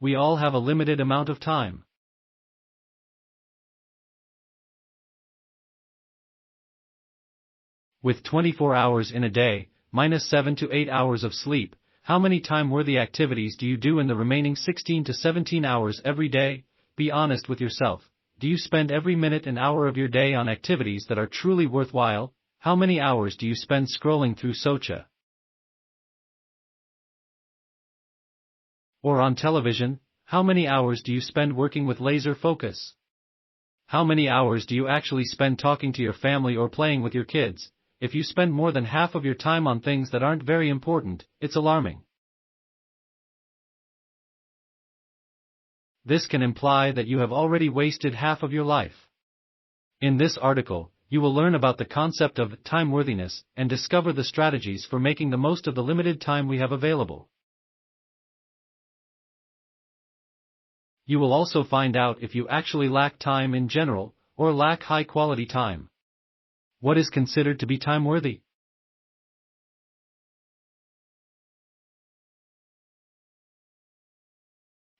We all have a limited amount of time. With 24 hours in a day, minus 7 to 8 hours of sleep, how many time-worthy activities do you do in the remaining 16 to 17 hours every day? Be honest with yourself. Do you spend every minute and hour of your day on activities that are truly worthwhile? How many hours do you spend scrolling through social or on television? How many hours do you spend working with laser focus? How many hours do you actually spend talking to your family or playing with your kids? If you spend more than half of your time on things that aren't very important, it's alarming. This can imply that you have already wasted half of your life. In this article, you will learn about the concept of time-worthiness and discover the strategies for making the most of the limited time we have available. You will also find out if you actually lack time in general, or lack high-quality time. What is considered to be time-worthy?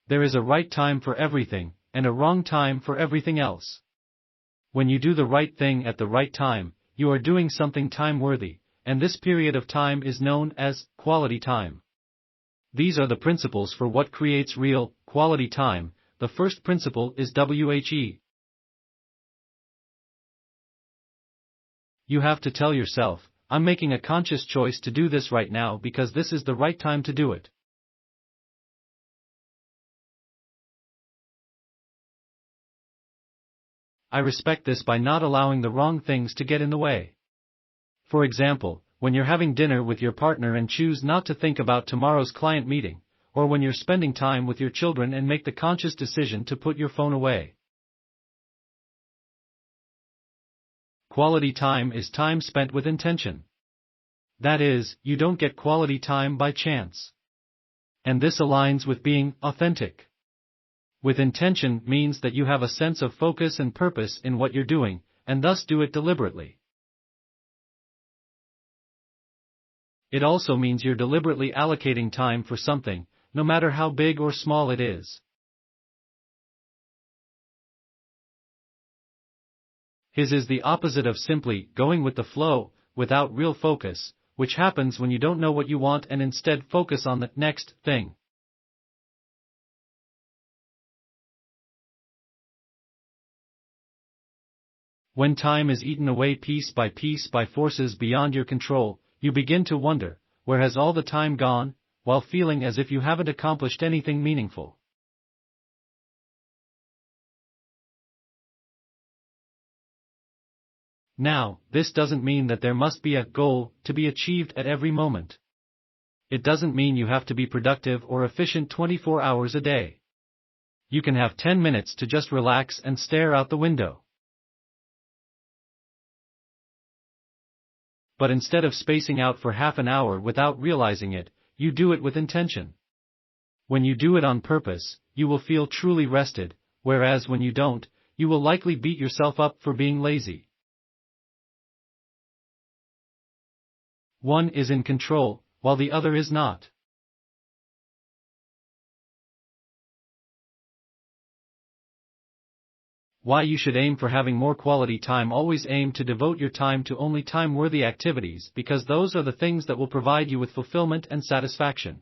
There is a right time for everything, and a wrong time for everything else. When you do the right thing at the right time, you are doing something time-worthy, and this period of time is known as quality time. These are the principles for what creates real, quality time. The first principle is WHE. You have to tell yourself, I'm making a conscious choice to do this right now because this is the right time to do it. I respect this by not allowing the wrong things to get in the way. For example, when you're having dinner with your partner and choose not to think about tomorrow's client meeting, or when you're spending time with your children and make the conscious decision to put your phone away. Quality time is time spent with intention. That is, you don't get quality time by chance. And this aligns with being authentic. With intention means that you have a sense of focus and purpose in what you're doing, and thus do it deliberately. It also means you're deliberately allocating time for something, no matter how big or small it is. His is the opposite of simply going with the flow, without real focus, which happens when you don't know what you want and instead focus on the next thing. When time is eaten away piece by forces beyond your control, you begin to wonder, where has all the time gone, while feeling as if you haven't accomplished anything meaningful. Now, this doesn't mean that there must be a goal to be achieved at every moment. It doesn't mean you have to be productive or efficient 24 hours a day. You can have 10 minutes to just relax and stare out the window. But instead of spacing out for half an hour without realizing it, you do it with intention. When you do it on purpose, you will feel truly rested, whereas when you don't, you will likely beat yourself up for being lazy. One is in control, while the other is not. Why you should aim for having more quality time. Always aim to devote your time to only time-worthy activities because those are the things that will provide you with fulfillment and satisfaction.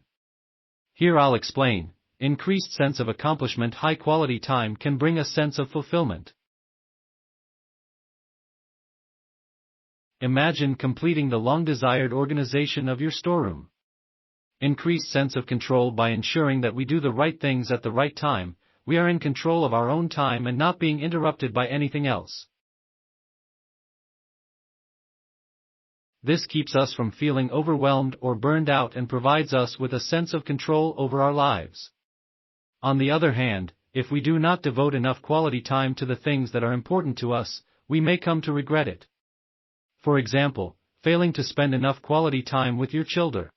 Here I'll explain. Increased sense of accomplishment. High-quality time can bring a sense of fulfillment. Imagine completing the long-desired organization of your storeroom. Increased sense of control. By ensuring that we do the right things at the right time, we are in control of our own time and not being interrupted by anything else. This keeps us from feeling overwhelmed or burned out and provides us with a sense of control over our lives. On the other hand, if we do not devote enough quality time to the things that are important to us, we may come to regret it. For example, failing to spend enough quality time with your children.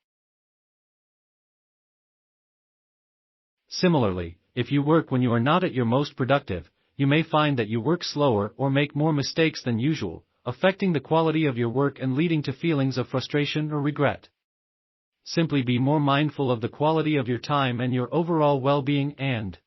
Similarly, if you work when you are not at your most productive, you may find that you work slower or make more mistakes than usual, affecting the quality of your work and leading to feelings of frustration or regret. simply be more mindful of the quality of your time and your overall well-being and